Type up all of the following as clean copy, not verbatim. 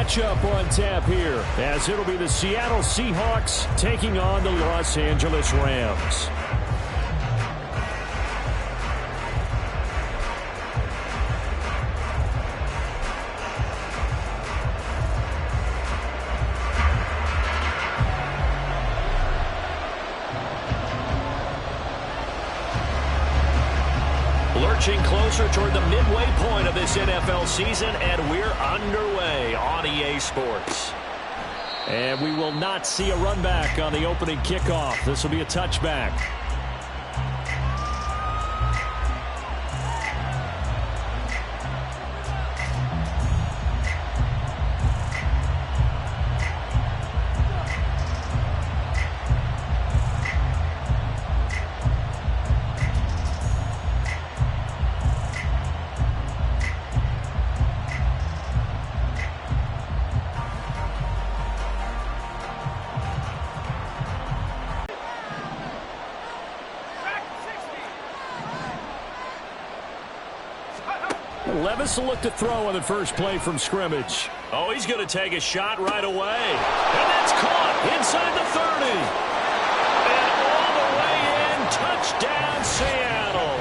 matchup on tap here, as it'll be the Seattle Seahawks taking on the Los Angeles Rams. Lurching closer toward the midway point of this NFL season, and we're underway on EA Sports. And we will not see a run back on the opening kickoff. This will be a touchback. Levis will look to throw on the first play from scrimmage. Oh, he's going to take a shot right away. And that's caught inside the 30. And all the way in, touchdown Seattle.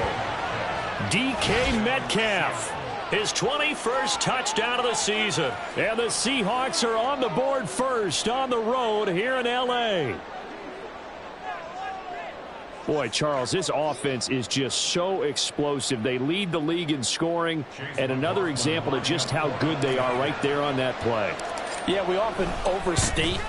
DK Metcalf, his 21st touchdown of the season. And the Seahawks are on the board first on the road here in L.A. Boy, Charles, this offense is just so explosive. They lead the league in scoring, and another example of just how good they are right there on that play. Yeah, we often overstate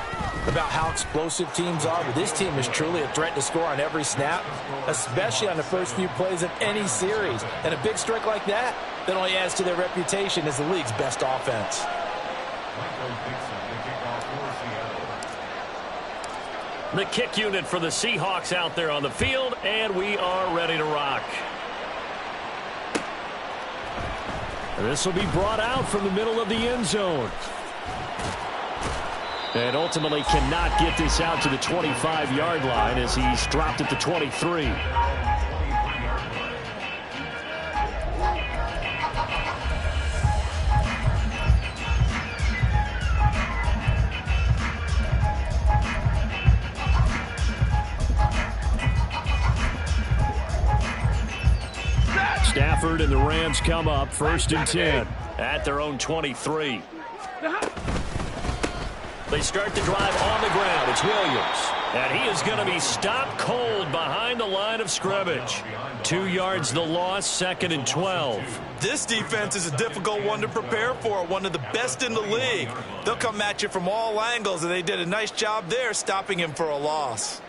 about how explosive teams are, but this team is truly a threat to score on every snap, especially on the first few plays of any series. And a big strike like that only adds to their reputation as the league's best offense. The kick unit for the Seahawks out there on the field, and we are ready to rock. This will be brought out from the middle of the end zone. And ultimately cannot get this out to the 25-yard line as he's dropped at the 23. Stafford and the Rams come up 1st and 10 at their own 23. They start the drive on the ground. It's Williams. And he is going to be stopped cold behind the line of scrimmage. 2 yards the loss, 2nd and 12. This defense is a difficult one to prepare for, one of the best in the league. They'll come at you from all angles, and they did a nice job there stopping him for a loss.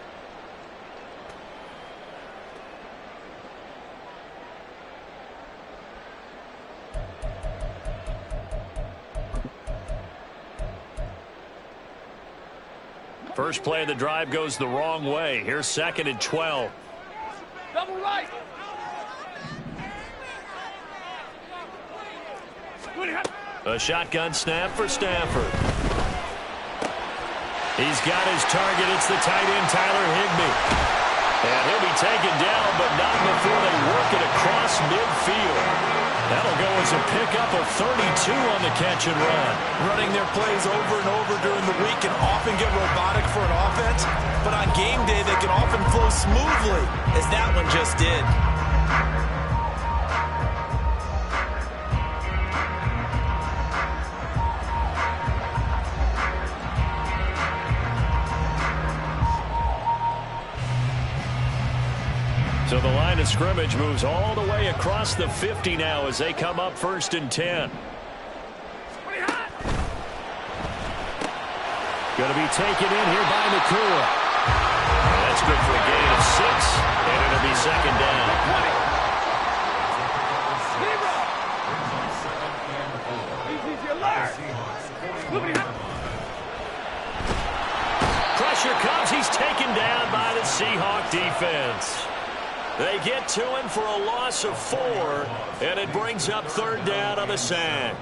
First play of the drive goes the wrong way. Here's 2nd and 12. Double right. A shotgun snap for Stafford. He's got his target. It's the tight end, Tyler Higbee. And he'll be taken down, but not before they work it across midfield. That'll go as a pickup of 32 on the catch and run. Running their plays over and over during the week can often get robotic for an offense, but on game day they can often flow smoothly, as that one just did. So the line of scrimmage moves all the way across the 50 now as they come up 1st and 10. Going to be taken in here by Nakua. That's good for a gain of 6, and it'll be 2nd down. Pressure comes. He's taken down by the Seahawk defense. They get to him for a loss of 4, and it brings up 3rd down on the sack.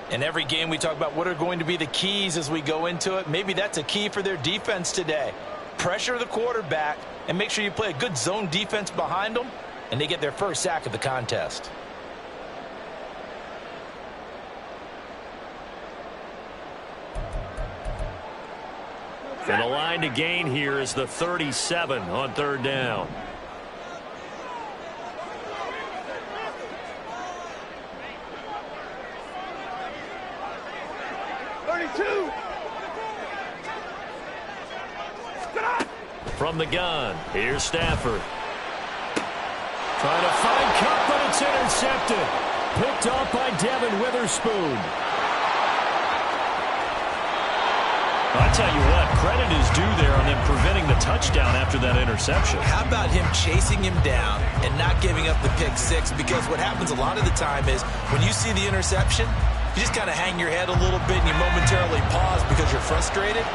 In every game we talk about what are going to be the keys as we go into it. Maybe that's a key for their defense today. Pressure the quarterback and make sure you play a good zone defense behind them, and they get their first sack of the contest. And the line to gain here is the 37 on third down. From the gun, here's Stafford. Trying to find Cup, but it's intercepted. Picked off by Devin Witherspoon. I tell you what, credit is due there on them preventing the touchdown after that interception. How about him chasing him down and not giving up the pick six? Because what happens a lot of the time is when you see the interception, you just kind of hang your head a little bit and you momentarily pause because you're frustrated.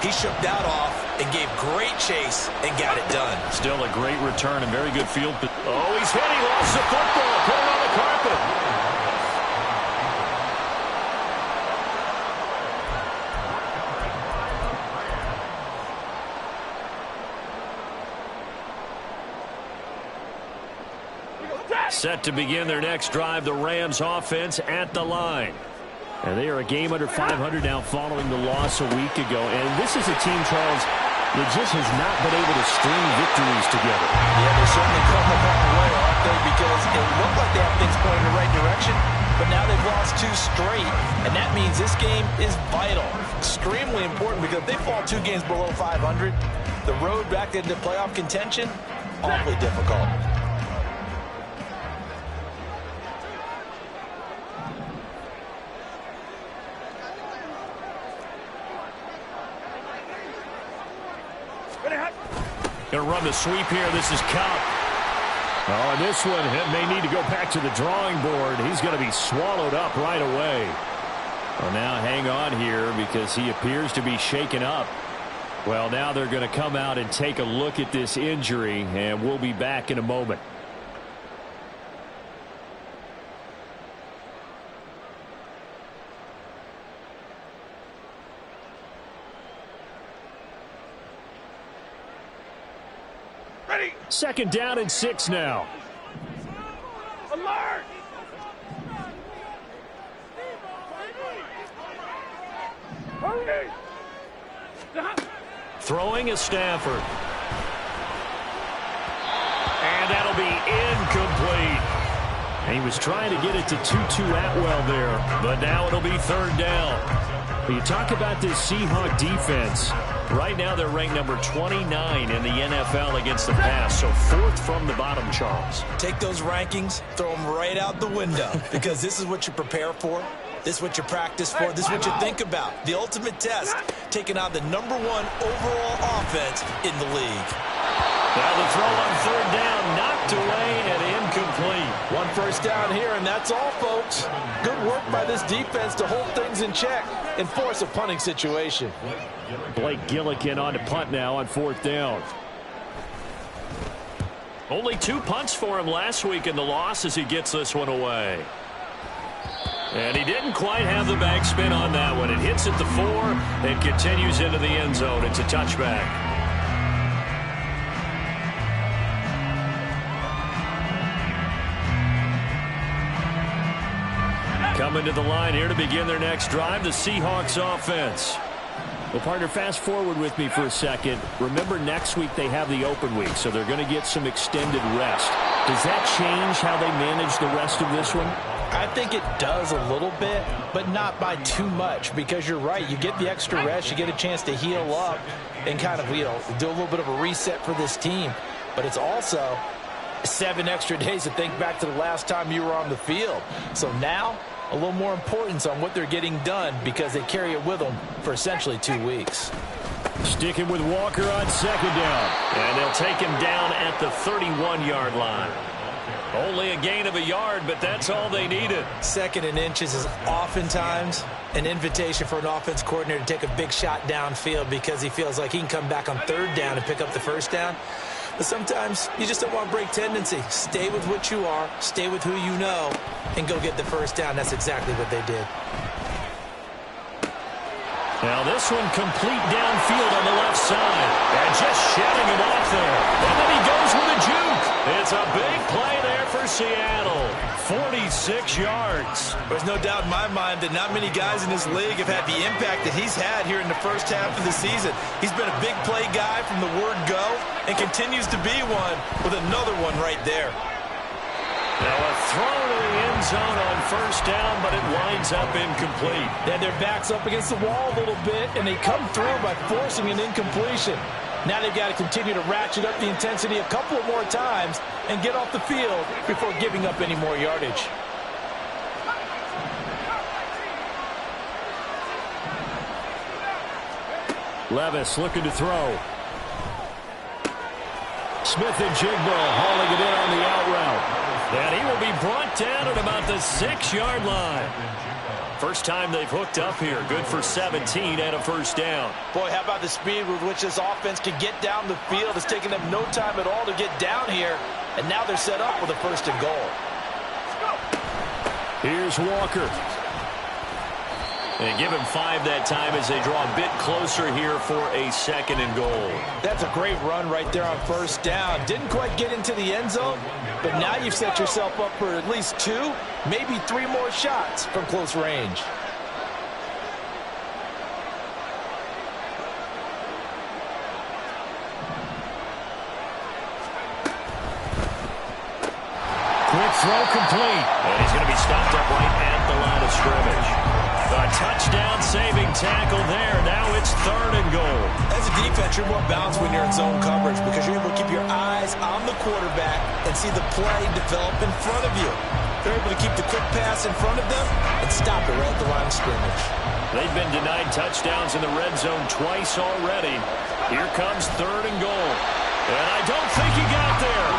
He shook that off and gave great chase and got it done. Still a great return and very good field. Oh, he's hit. He lost the football. Put it on the carpet. Set to begin their next drive, the Rams offense at the line. And they are a game under 500 now following the loss a week ago. And this is a team, Charles, that just has not been able to string victories together. Yeah, they're certainly come a long way, aren't they? Because it looked like they have things going in the right direction, but now they've lost 2 straight. And that means this game is vital. Extremely important because if they fall 2 games below 500, the road back into playoff contention, awfully difficult. Going to run the sweep here. This is Cup. Oh, and this one may need to go back to the drawing board. He's going to be swallowed up right away. Well, now hang on here because he appears to be shaken up. Well, now they're going to come out and take a look at this injury, and we'll be back in a moment. Second down and 6 now. Alert! Hurry! Throwing is Stafford. And that'll be incomplete. And he was trying to get it to Tutu Atwell there, but now it'll be third down. When you talk about this Seahawks defense, right now they're ranked number 29 in the NFL against the pass, so 4th from the bottom, Charles. Take those rankings, throw them right out the window because this is what you prepare for. This is what you practice for. This is what you think about. The ultimate test, taking on the #1 overall offense in the league. Now the throw on third down, knocked away and incomplete. 1 first down here, and that's all, folks. Good work by this defense to hold things in check and force a punting situation. Blake Gillikin on to punt now on 4th down. Only 2 punts for him last week in the loss as he gets this one away. And he didn't quite have the backspin on that one. It hits at the 4 and continues into the end zone. It's a touchback. Coming to the line here to begin their next drive, the Seahawks offense. Well, partner, fast forward with me for a second. Remember, next week they have the open week, so they're going to get some extended rest. Does that change how they manage the rest of this one? I think it does a little bit, but not by too much, because you're right. You get the extra rest, you get a chance to heal up and kind of, do a little bit of a reset for this team. But it's also 7 extra days to think back to the last time you were on the field. So now, a little more importance on what they're getting done because they carry it with them for essentially 2 weeks. Sticking with Walker on second down. And they'll take him down at the 31-yard line. Only a gain of a yard, but that's all they needed. 2nd and inches is oftentimes an invitation for an offense coordinator to take a big shot downfield because he feels like he can come back on 3rd down and pick up the 1st down. But sometimes you just don't want to break tendency. Stay with what you are, stay with who you know, and go get the 1st down. That's exactly what they did. Now this one complete downfield on the left side. And just shedding him off there. And then he goes with a juke. It's a big play there for Seattle. 46 yards. There's no doubt in my mind that not many guys in this league have had the impact that he's had here in the first half of the season. He's been a big play guy from the word go and continues to be one with another one right there. Now a throw to the end zone on first down, but it winds up incomplete. And their back's up against the wall a little bit, and they come through by forcing an incompletion. Now they've got to continue to ratchet up the intensity a couple of more times and get off the field before giving up any more yardage. Levis looking to throw. Smith and Jigba hauling it in on the out route. And he will be brought down at about the 6-yard line. First time they've hooked up here. Good for 17 and a first down. Boy, how about the speed with which this offense can get down the field? It's taken them no time at all to get down here. And now they're set up with a first and goal. Here's Walker. And give him 5 that time as they draw a bit closer here for a second and goal. That's a great run right there on first down. Didn't quite get into the end zone, but now you've set yourself up for at least 2, maybe 3 more shots from close range. Quick throw complete. And he's going to be stopped up right at the line of scrimmage. A touchdown-saving tackle there. Now it's 3rd and goal. As a defense, you're more balanced when you're in zone coverage because you're able to keep your eyes on the quarterback and see the play develop in front of you. They're able to keep the quick pass in front of them and stop it right at the line of scrimmage. They've been denied touchdowns in the red zone twice already. Here comes 3rd and goal. And I don't think he got there.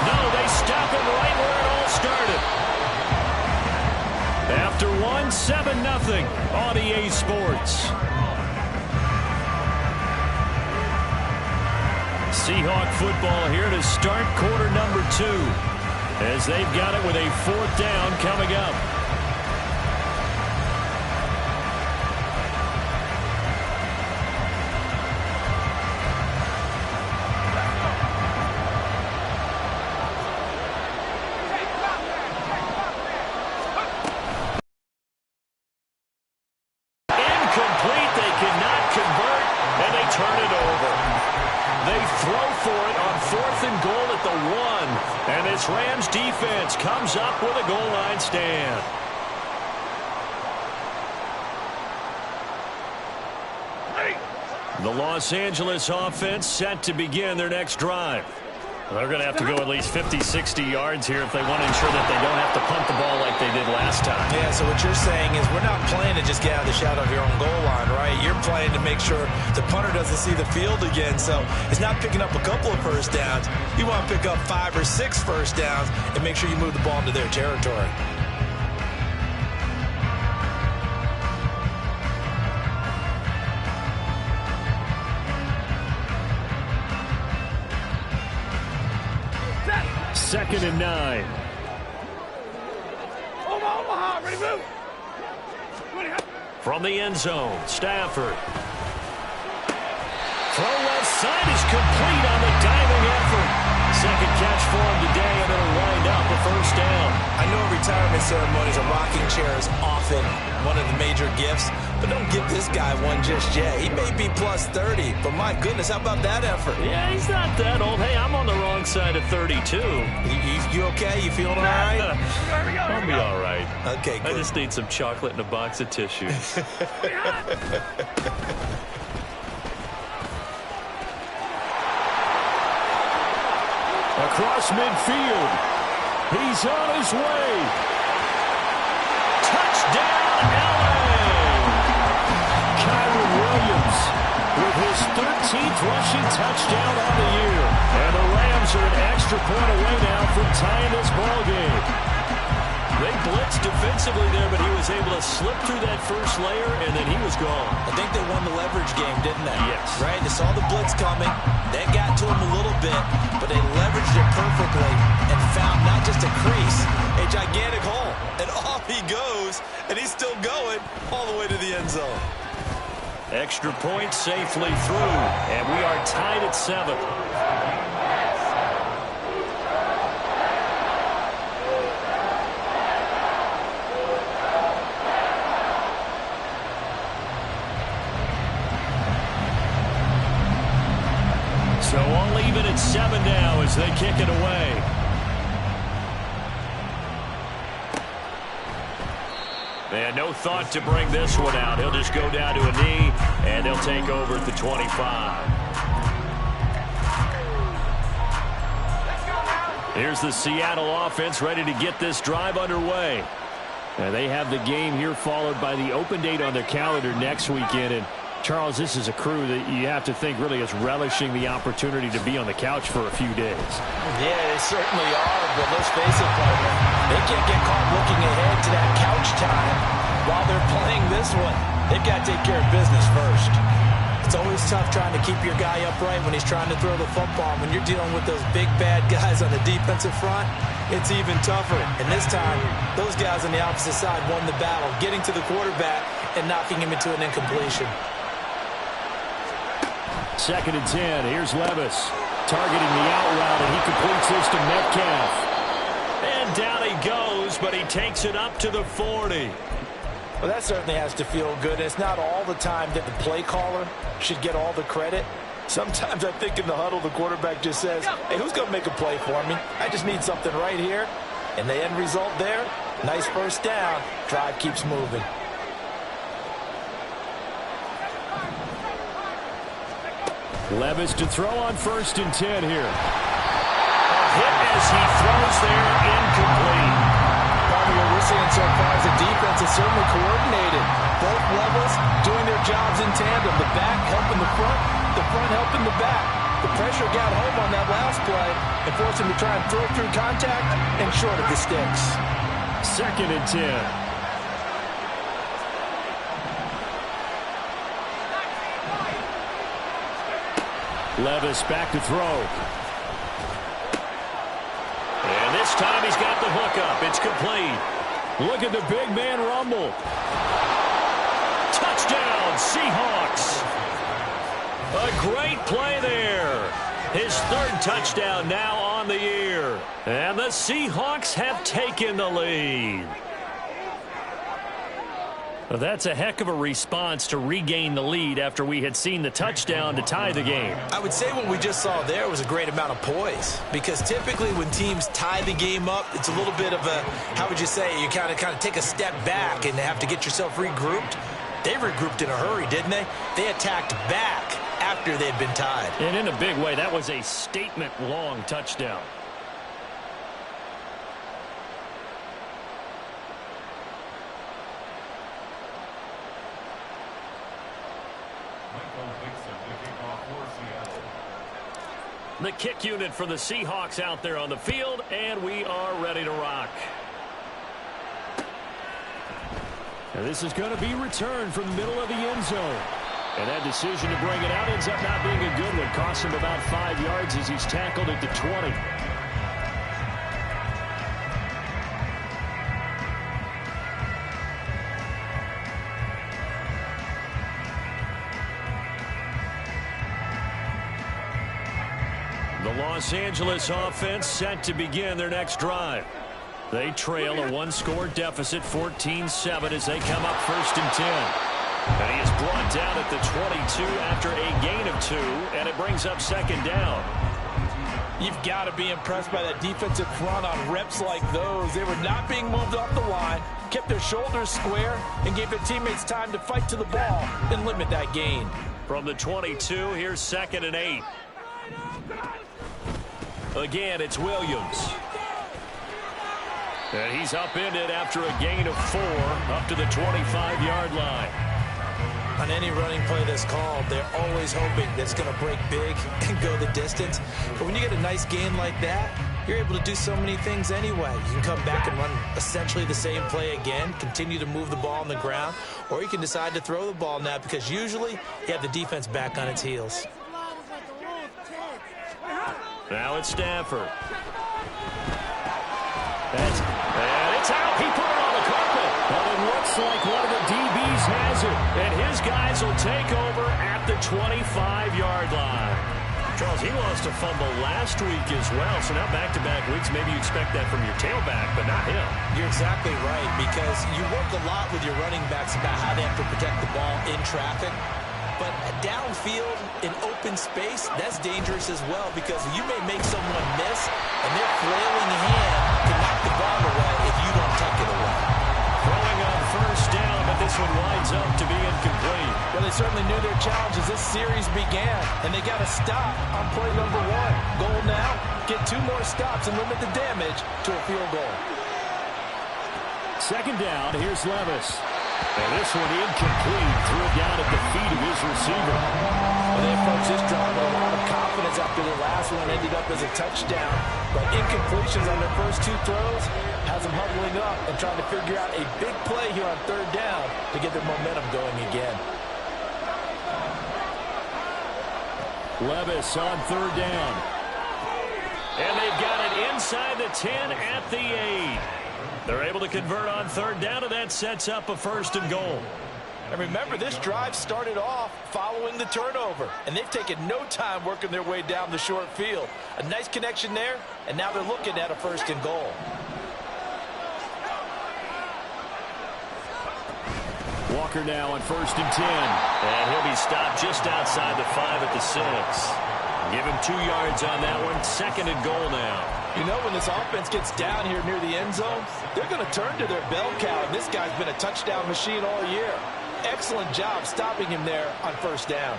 No, they stop him right where it all started. After 7-0 on EA Sports. Seahawk football here to start quarter number 2 as they've got it with a 4th down coming up. Rams defense comes up with a goal line stand. The Los Angeles offense set to begin their next drive. They're going to have to go at least 50, 60 yards here if they want to ensure that they don't have to punt the ball like they did last time. Yeah, so what you're saying is we're not playing to just get out of the shadow of your own goal line, right? You're playing to make sure the punter doesn't see the field again. So it's not picking up a couple of first downs. You want to pick up 5 or 6 first downs and make sure you move the ball into their territory. Second and 9. Omaha, ready, move. From the end zone, Stafford. Throw left side is complete on the diving effort. Second catch for him today, and it'll wind up a first down. I know in retirement ceremonies, a rocking chair is often one of the major gifts, but don't give this guy one just yet. He may be plus 30, but my goodness, how about that effort? Yeah, he's not that old. Hey, I'm on the wrong side of 32. You okay? You feeling all right? I'll be all right. Okay, good. I just need some chocolate and a box of tissues. Across midfield. He's on his way. Touchdown, LA! Kyron Williams with his 13th rushing touchdown on the year. And the Rams are an extra point away now from tying this ball game. They blitzed defensively there, but he was able to slip through that first layer, and then he was gone. I think they won the leverage game, didn't they? Yes. Right? They saw the blitz coming. That got to him a little bit, but they leveraged it perfectly and found not just a crease, a gigantic hole. And off he goes, and he's still going all the way to the end zone. Extra point safely through, and we are tied at 7. So all even at 7 now as they kick it away. And no thought to bring this one out. He'll just go down to a knee, and they'll take over at the 25. Here's the Seattle offense ready to get this drive underway. And they have the game here followed by the open date on their calendar next weekend. And Charles, this is a crew that you have to think really is relishing the opportunity to be on the couch for a few days. Yeah, they certainly are, but let's face it, partner. They can't get caught looking ahead to that couch time while they're playing this one. They've got to take care of business first. It's always tough trying to keep your guy upright when he's trying to throw the football. When you're dealing with those big, bad guys on the defensive front, it's even tougher. And this time, those guys on the opposite side won the battle, getting to the quarterback and knocking him into an incompletion. 2nd and 10. Here's Levis targeting the out route, and he completes this to Metcalf. And down he goes, but he takes it up to the 40. Well, that certainly has to feel good. It's not all the time that the play caller should get all the credit. Sometimes I think in the huddle, the quarterback just says, hey, who's going to make a play for me? I just need something right here. And the end result there, nice first down. Drive keeps moving. Levis to throw on 1st and 10 here. A hit as he throws there, incomplete. What we're seeing so far is the defense is certainly coordinated. Both levels doing their jobs in tandem. The back helping the front helping the back. The pressure got home on that last play and forced him to try and throw through contact and short of the sticks. 2nd and 10. Levis back to throw. And this time he's got the hook up. It's complete. Look at the big man rumble. Touchdown, Seahawks. A great play there. His 3rd touchdown now on the year. And the Seahawks have taken the lead. Well, that's a heck of a response to regain the lead after we had seen the touchdown to tie the game. I would say what we just saw there was a great amount of poise, because typically when teams tie the game up, it's a little bit of a, how would you say, you kind of take a step back and have to get yourself regrouped. They regrouped in a hurry, didn't they? They attacked back after they'd been tied. And in a big way, that was a statement-long touchdown. The kick unit for the Seahawks out there on the field, and we are ready to rock. And this is going to be returned from the middle of the end zone. And that decision to bring it out ends up not being a good one. Costs him about 5 yards as he's tackled at the 20. The Los Angeles offense set to begin their next drive. They trail a one-score deficit, 14-7, as they come up 1st and 10. And he is brought down at the 22 after a gain of 2, and it brings up 2nd down. You've got to be impressed by that defensive front on reps like those. They were not being moved off the line, kept their shoulders square, and gave their teammates time to fight to the ball and limit that gain. From the 22, here's 2nd and 8. Again, it's Williams. And he's upended after a gain of 4 up to the 25-yard line. On any running play that's called, they're always hoping that it's going to break big and go the distance. But when you get a nice gain like that, you're able to do so many things anyway. You can come back and run essentially the same play again, continue to move the ball on the ground, or you can decide to throw the ball now because usually you have the defense back on its heels. Now it's Stafford. And it's out. He put it on the carpet. But it looks like one of the DBs has it. And his guys will take over at the 25-yard line. Charles, he lost a fumble last week as well. So now back-to-back weeks, maybe you expect that from your tailback, but not him. You're exactly right, because you work a lot with your running backs about how they have to protect the ball in traffic. But downfield in open space, that's dangerous as well because you may make someone miss, and their flailing hand can knock the ball away if you don't tuck it away. Throwing on first down, but this one winds up to be incomplete. Well, they certainly knew their challenge as this series began, and they got to stop on play number 1. Goal now, get 2 more stops and limit the damage to a field goal. Second down, here's Levis. And this one incomplete. Threw it down at the feet of his receiver. Well, they approached this drive with a lot of confidence after their last one ended up as a touchdown. But incompletions on their first 2 throws has them huddling up and trying to figure out a big play here on third down to get their momentum going again. Levis on third down. And they've got it inside the 10 at the 8. They're able to convert on third down, and that sets up a first and goal. And remember, this drive started off following the turnover, and they've taken no time working their way down the short field. A nice connection there, and now they're looking at a first and goal. Walker now on first and 10. And he'll be stopped just outside the 5 at the 6. Give him 2 yards on that one. Second and goal now. You know, when this offense gets down here near the end zone, they're going to turn to their bell cow, and this guy's been a touchdown machine all year. Excellent job stopping him there on first down.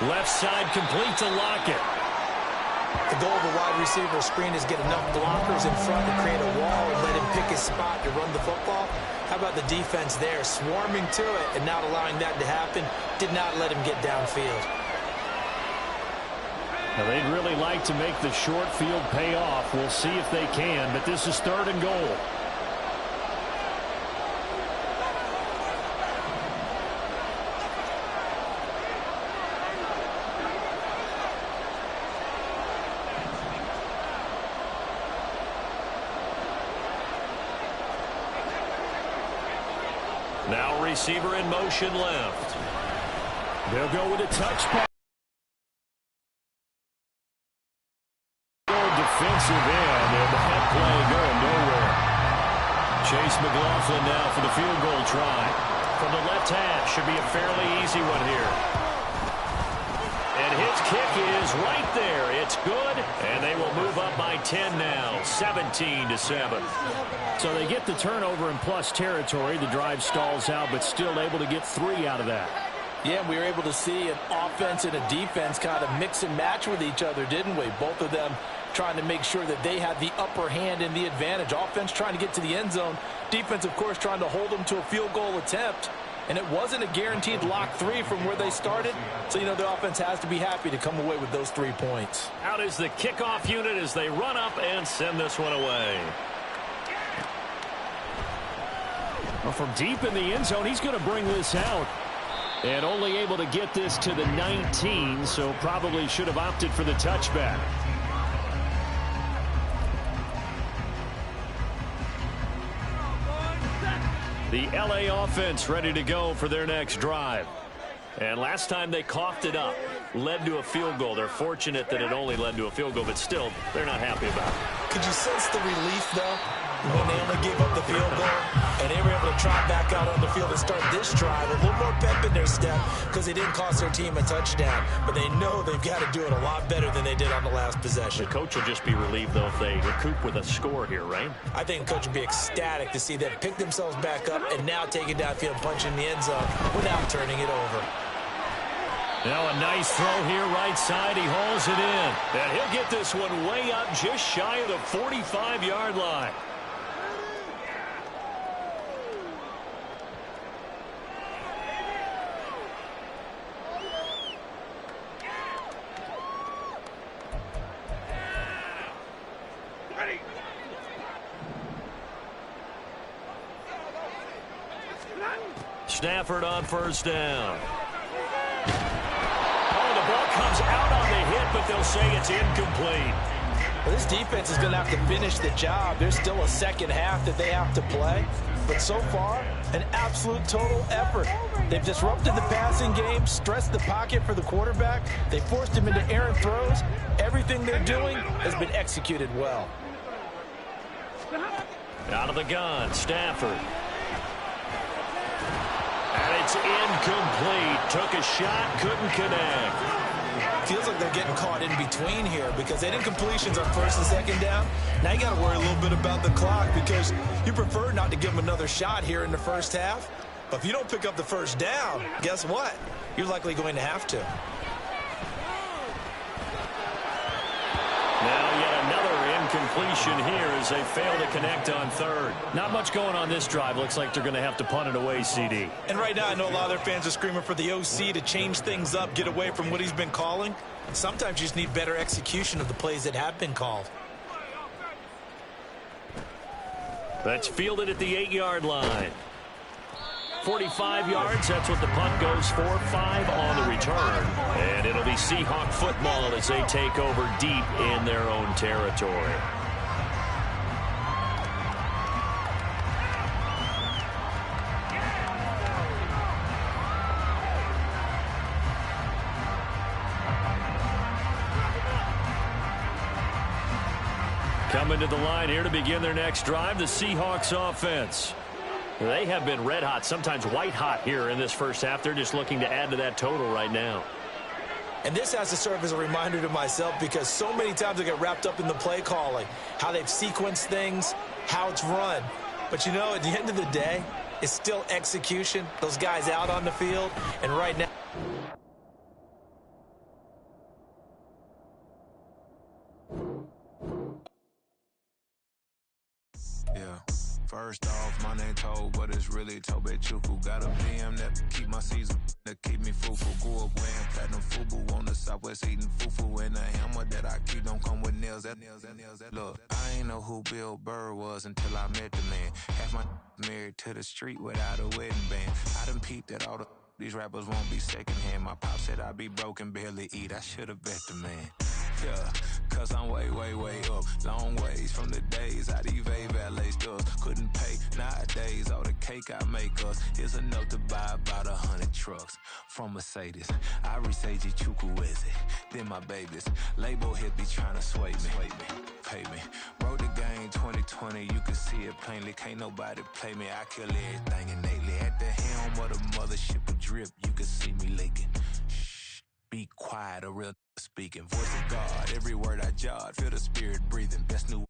Left side complete to Lockett. The goal of a wide receiver screen is get enough blockers in front to create a wall and let him pick his spot to run the football. How about the defense there, swarming to it and not allowing that to happen? Did not let him get downfield. Now, they'd really like to make the short field pay off. We'll see if they can, but this is third and goal. Now receiver in motion left. They'll go with a touch pass. Defensive end, and that play going nowhere. Chase McLaughlin now for the field goal try. From the left hash, should be a fairly easy one here. And his kick is right there. It's good, and they will move up by 10 now, 17-7. So they get the turnover in plus territory. The drive stalls out, but still able to get 3 out of that. Yeah, we were able to see an offense and a defense kind of mix and match with each other, didn't we? Both of them trying to make sure that they had the upper hand and the advantage. Offense trying to get to the end zone. Defense, of course, trying to hold them to a field goal attempt. And it wasn't a guaranteed lock 3 from where they started. So, you know, the offense has to be happy to come away with those 3 points. Out is the kickoff unit as they run up and send this one away. Well, from deep in the end zone, he's going to bring this out. And only able to get this to the 19, so probably should have opted for the touchback. The LA offense ready to go for their next drive. And last time they coughed it up, led to a field goal. They're fortunate that it only led to a field goal, but still, they're not happy about it. Could you sense the relief, though, when they only gave up the field goal? And they were able to trot back out on the field and start this drive. A little more pep in their step because they didn't cost their team a touchdown. But they know they've got to do it a lot better than they did on the last possession. The coach will just be relieved, though, if they recoup with a score here, right? I think the coach would be ecstatic to see them pick themselves back up and now take it downfield, punch in the end zone without turning it over. Now a nice throw here, right side. He hauls it in. And he'll get this one way up just shy of the 45-yard line. Stafford on first down. Oh, the ball comes out on the hit, but they'll say it's incomplete. Well, this defense is going to have to finish the job. There's still a second half that they have to play. But so far, an absolute total effort. They've disrupted the passing game, stressed the pocket for the quarterback. They forced him into errant throws. Everything they're doing has been executed well. Out of the gun, Stafford. And it's incomplete. Took a shot, couldn't connect. Feels like they're getting caught in between here because they did completions on first and second down. Now you got to worry a little bit about the clock because you prefer not to give them another shot here in the first half. But if you don't pick up the first down, guess what? You're likely going to have to. Now yet another incompletion here as they fail to connect on third. Not much going on this drive. Looks like they're going to have to punt it away, CD. And right now I know a lot of their fans are screaming for the OC to change things up, get away from what he's been calling. Sometimes you just need better execution of the plays that have been called. That's fielded at the 8-yard line. 45 yards, that's what the punt goes for. 5 on the return. And it'll be Seahawk football as they take over deep in their own territory. Coming to the line here to begin their next drive, the Seahawks offense. They have been red hot, sometimes white hot here in this first half. They're just looking to add to that total right now. And this has to serve as a reminder to myself because so many times I get wrapped up in the play calling, how they've sequenced things, how it's run. But, you know, at the end of the day, it's still execution. Those guys out on the field, and right now. Yeah. First off, my name Toad, but it's really Tobe Chuku. Got a BM that keep my season, that keep me fruitful. Grew up wearing platinum FUBU on the Southwest eating fufu. And the hammer that I keep don't come with nails. Look, I ain't know who Bill Burr was until I met the man. Half my married to the street without a wedding band. I done peeped at all these rappers won't be secondhand. My pop said I'd be broken, barely eat. I should've bet the man. Yeah, cause I'm way, way, way up. Long ways from the days I evade valet stores. Couldn't pay nowadays. All the cake I make us is enough to buy about 100 trucks from Mercedes. I resage Chukwueze, then my babies. Label hit be trying to sway me, pay me. Wrote the game 2020, you can see it plainly. Can't nobody play me. I kill everything innately. At the helm of the mothership of drip, you can see me leaking. Shh, be quiet, a real speaking. Voice of God, every word I jot. Feel the spirit breathing. Best new